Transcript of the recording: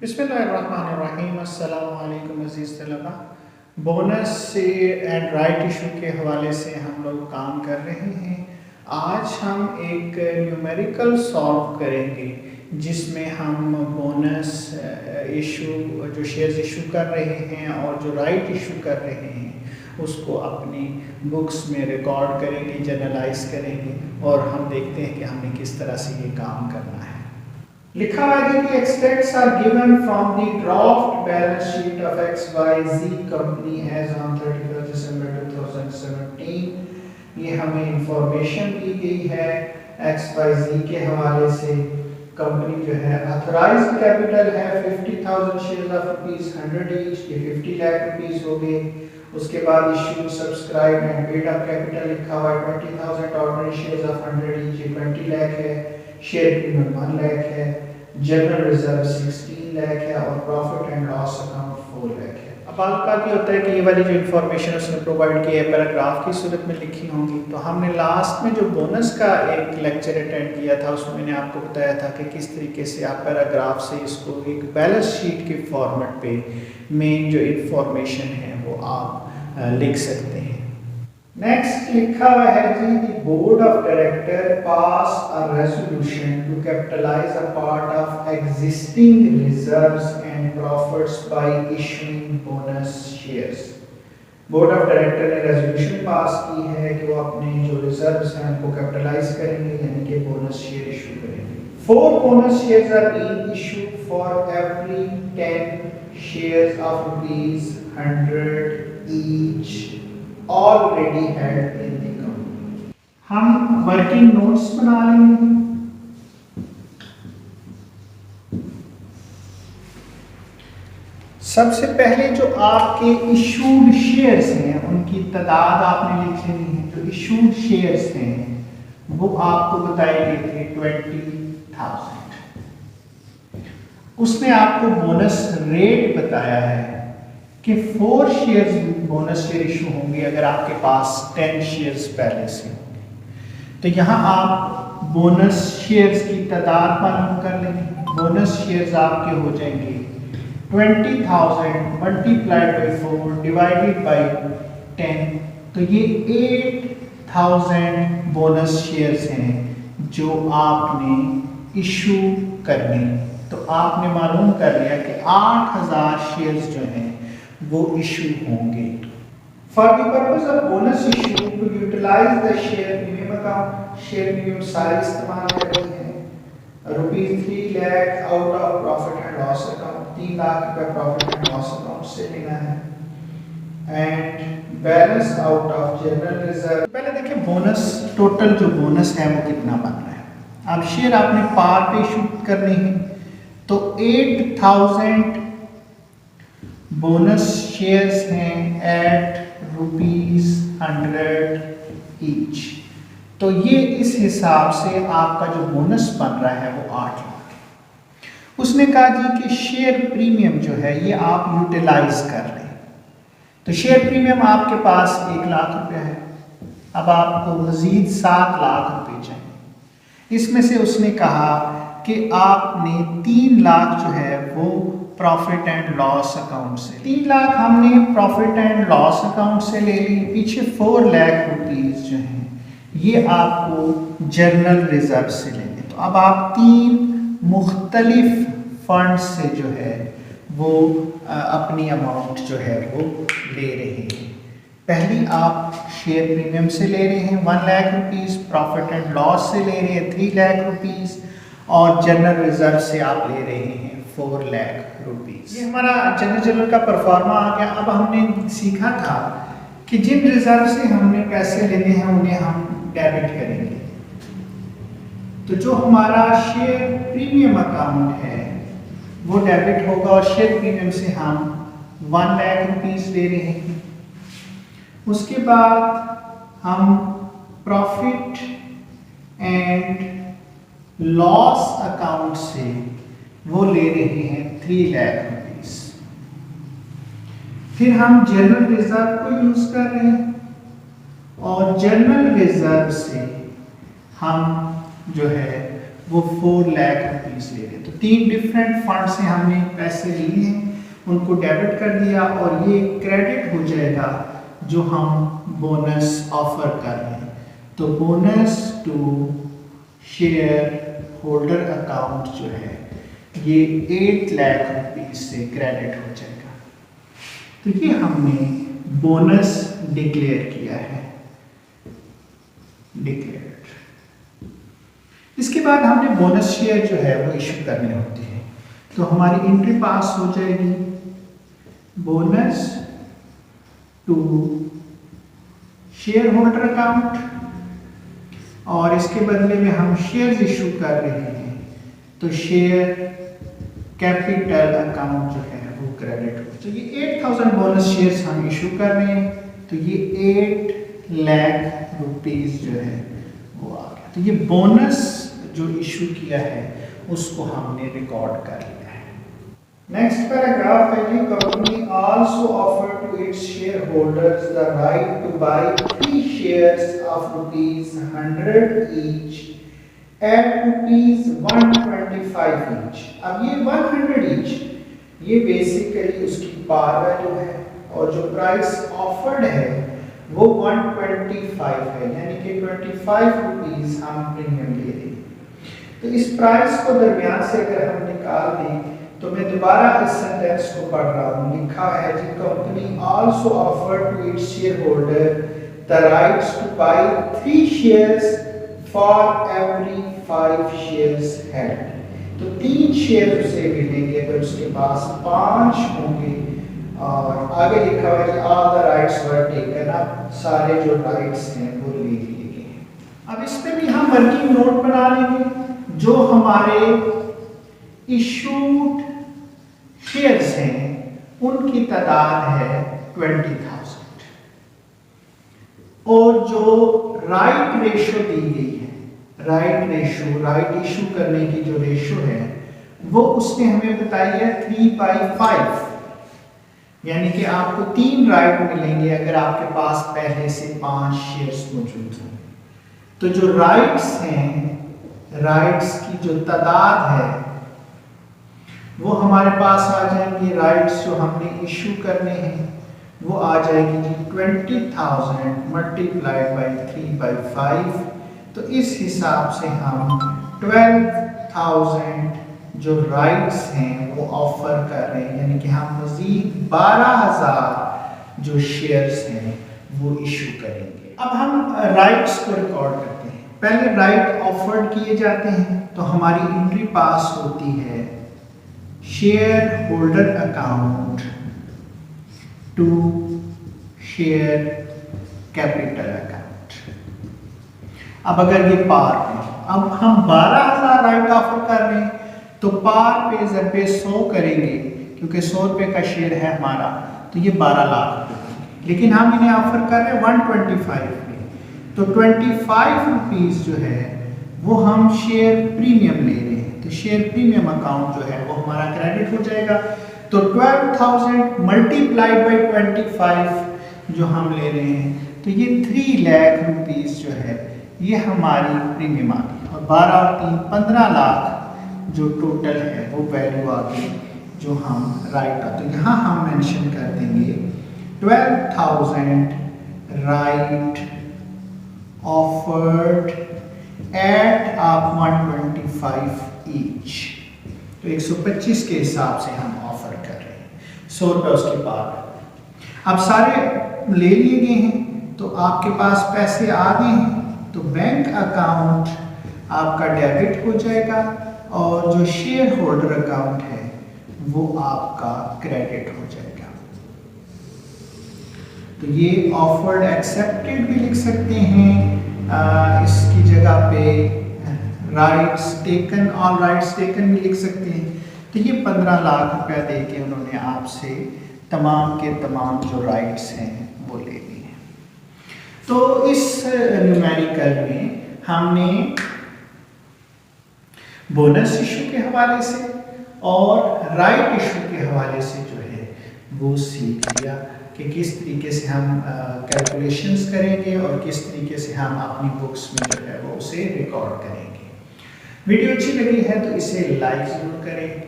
बिस्मिल्लाहिर्रहमानिर्रहीम। अस्सलामु अलैकुम अज़ीज़ तलबा। बोनस से एंड राइट इशू के हवाले से हम लोग काम कर रहे हैं। आज हम एक न्यूमेरिकल सॉल्व करेंगे जिसमें हम बोनस इशू जो शेयर्स इशू कर रहे हैं और जो राइट इशू कर रहे हैं उसको अपनी बुक्स में रिकॉर्ड करेंगे, जर्नलाइज करेंगे और हम देखते हैं कि हमने किस तरह से ये काम करना है। लिखा हुआ है कि extracts are given from the draft balance sheet of XYZ company as on 31 December 2017। ये हमें इंफॉर्मेशन दी गई है XYZ के हवाले से। कंपनी जो है ऑथराइज्ड कैपिटल है 50,000 शेयर्स ऑफ रुपीस 100 ईच, ये 50 लाख रुपीस हो गए। उसके बाद issue subscribe and paid up capital लिखा हुआ है 20,000 ऑर्डिनरी शेयर्स ऑफ 100 ईच, ये 20 लाख है। शेयर प्रीमियम 1 लाख है, जनरल रिजर्व 16 लाख है और profit and loss account 4 lakh है। अब आपका क्या होता है कि ये वाली जो इन्फॉर्मेशन उसने प्रोवाइड की है पैराग्राफ की सूरत में लिखी होंगी। तो हमने लास्ट में जो बोनस का एक लेक्चर अटेंड किया था उसमें मैंने आपको बताया था कि किस तरीके से आप पैराग्राफ से इसको एक बैलेंस शीट के फॉर्मेट पे मेन जो इन्फॉर्मेशन है वो आप लिख सकते हैं। नेक्स्ट लिखा हुआ है कि the board of director pass a resolution to capitalise a part of existing reserves and profits by issuing bonus shares. Board of director ने रेजोल्यूशन पास की है कि वो अपने जो रिजर्व्स हैं उनको कैपिटलाइज करेंगे, यानी कि बोनस शेयर इशू करेंगे। 4 bonus shares are being issued for every 10 shares of rupees 100 each already held in the company। हम वर्किंग नोट्स बना लेंगे। सबसे पहले जो आपके इशूड शेयर्स हैं उनकी तादाद आपने लिख लेनी है। जो इशूड शेयर्स हैं वो आपको बताए गए थे 20,000। उसने आपको बोनस रेट बताया है कि 4 शेयर्स बोनस शेयर इशू होंगे अगर आपके पास 10 शेयर्स पहले से होंगे। तो यहाँ आप बोनस शेयर्स की तादाद मालूम कर लेंगे। बोनस शेयर्स आपके हो जाएंगे 20,000 मल्टीप्लाइड बाई 4 डिवाइडेड बाई 10। तो ये 8,000 बोनस शेयर्स हैं जो आपने इशू करने। तो आपने मालूम कर लिया कि 8,000 शेयर्स जो हैं वो इशू होंगे। For the purpose of bonus issue to utilise the share premium account, share premium सारी इस्तेमाल करनी है। Rupees 3 lakh out of profit and loss account, 3 lakh रुपए प्रॉफिट एंड लॉस अकाउंट से लेना है and balance out of general reserve. पहले देखिए बोनस टोटल जो बोनस है वो कितना बन रहा है। अब शेयर आपने पार पे इशू करनी है तो 8,000 बोनस शेयर्स हैं एट रुपीस 100 ईच। तो ये इस हिसाब से आपका जो बोनस बन रहा है वो 8 लाख है। उसने कहा जी कि शेयर प्रीमियम जो है ये आप यूटिलाइज कर रहे हैं। तो शेयर प्रीमियम आपके पास 1 लाख रुपया है। अब आपको मजीद 7 लाख रुपए चाहिए। इसमें से उसने कहा कि आपने 3 लाख जो है वो प्रॉफिट एंड लॉस अकाउंट से, 3 लाख हमने प्रॉफिट एंड लॉस अकाउंट से ले ली। पीछे 4 लाख रुपीस जो हैं ये आपको जनरल रिजर्व से लेंगे। तो अब आप 3 मुख्तलिफ फंड से जो है वो अपनी अमाउंट जो है वो ले रहे हैं। पहली आप शेयर प्रीमियम से ले रहे हैं 1 lakh rupees, profit and loss से ले रहे हैं 3 लाख रुपीस और जनरल रिजर्व से आप ले रहे हैं 4 लाख रुपीस। ये हमारा जनरल का परफॉर्मा आ गया। अब हमने सीखा था कि जिन रिजर्व से हमने पैसे लेने हैं उन्हें हम डेबिट करेंगे। तो जो हमारा शेयर प्रीमियम अकाउंट है वो डेबिट होगा और शेयर प्रीमियम से हम 1 लाख रुपीस ले रहे हैं। उसके बाद हम प्रॉफिट एंड लॉस अकाउंट से वो ले रहे हैं 3 लाख रुपीस। फिर हम जनरल रिजर्व को यूज कर रहे हैं और जनरल रिजर्व से हम जो है वो 4 लाख रुपीस रुपीज़ ले रहे हैं। तो 3 डिफरेंट फंड से हमने पैसे लिए हैं, उनको डेबिट कर दिया और ये क्रेडिट हो जाएगा जो हम बोनस ऑफर कर रहे हैं। तो bonus to share holder account जो है ये 8 लाख रुपीज़ से क्रेडिट हो जाएगा। तो ये हमने बोनस डिक्लेयर किया है, डिक्लेयर्ड। इसके बाद हमने बोनस शेयर जो है वो इशू करनी होती है। तो हमारी एंट्री पास हो जाएगी, bonus to share holder account, और इसके बदले में हम शेयर्स इशू कर रहे हैं तो शेयर कैपिटल अकाउंट जो है वो क्रेडिट हो। तो ये 8000 बोनस शेयर्स हम इशू कर रहे हैं, तो ये 8 लाख रुपीज़ जो है वो आ गया। तो ये बोनस जो इशू किया है उसको हमने रिकॉर्ड कर लिया है। नेक्स्ट पैराग्राफ है जी, company also offer to its share holders the right to buy 3 shares of ₹100 each at ₹125 each. अब ये 100 ईच ये बेसिकली उसकी पार वैल्यू है और जो प्राइस ऑफर्ड है वो 125 है, यानी कि 25 रुपीज़ हम प्रीमियम ले रहे हैं। तो इस प्राइस को दरमियान से अगर हम निकाल दें तो मैं दोबारा इस सेंटेंस को पढ़ रहा हूँ। लिखा है जी, company also offer to its share holder the rights to buy 3 shares for every 5 shares held. तो 3 शेयर उसे मिलेंगे अगर उसके पास 5 होंगे। और आगे लिखा हुआ है all the rights were taken, अब सारे जो राइट्स हैं वो ले लिए गए हैं। अब इस पे भी हम वर्किंग नोट बना लेंगे। जो हमारे इशूड शेयर्स हैं उनकी तादाद है 20,000 और जो राइट रेशो दी गई है, राइट रेशो, राइट इशू करने की जो रेशो है वो उसने हमें बताई है 3/5, यानी कि आपको 3 राइट मिलेंगे अगर आपके पास पहले से 5 शेयर्स मौजूद हों। तो जो राइट्स हैं, राइट्स की जो तादाद है वो हमारे पास आ जाएंगी, राइट्स जो हमने इशू करने हैं वो आ जाएगी जी 20,000 मल्टीप्लाइड बाई 3/5। तो इस हिसाब से हम 12,000 जो राइट्स हैं वो ऑफर कर रहे हैं, यानी कि हम मजीद 12,000 जो शेयर्स हैं वो इशू करेंगे। अब हम राइट्स को रिकॉर्ड करते हैं। पहले राइट ऑफर्ड किए जाते हैं तो हमारी एंट्री पास होती है share holder account to share capital account. अब अगर ये पार है, अब हम 12,000 राइट ऑफर कर रहे हैं तो पार पे जब पे 100 करेंगे, क्योंकि 100 रुपये का शेयर है हमारा, तो ये 12 लाख रुपये। लेकिन हम इन्हें ऑफर कर रहे हैं 125 में, तो 25 रुपीज़ जो है वो हम शेयर प्रीमियम ले रहे हैं। तो शेयर प्रीमियम अकाउंट जो है वो हमारा क्रेडिट हो जाएगा। तो 12,000 मल्टीप्लाइड बाई 25 जो हम ले रहे हैं तो ये 3 लाख रुपीज़ जो है ये हमारी प्रीमियम आ गई, और 12 और 3 15 लाख जो टोटल है वो वैल्यू आ गई जो हम राइट आ। तो यहाँ हम मेंशन कर देंगे 12,000 राइट ऑफर्ड एट 125 ईच। तो 125 के हिसाब से हम ऑफर कर रहे हैं, 100 रुपये उसके बाद। अब सारे ले लिए गए हैं तो आपके पास पैसे आ गए हैं, तो बैंक अकाउंट आपका डेबिट हो जाएगा और जो शेयर होल्डर अकाउंट है वो आपका क्रेडिट हो जाएगा। तो ये ऑफर्ड एक्सेप्टेड भी लिख सकते हैं, इसकी जगह पे rights taken, all rights taken भी लिख सकते हैं। तो ये 15 लाख रुपया दे के उन्होंने आपसे तमाम के तमाम जो राइट्स हैं वो ले लिए हैं। तो इस न्यूमेरिकल में हमने बोनस इशू के हवाले से और राइट इशू के हवाले से जो है वो सीख लिया कि किस तरीके से हम कैलकुलेशंस करेंगे और किस तरीके से हम अपनी बुक्स में जो है वो उसे रिकॉर्ड करेंगे। वीडियो अच्छी लगी है तो इसे लाइक जरूर करें।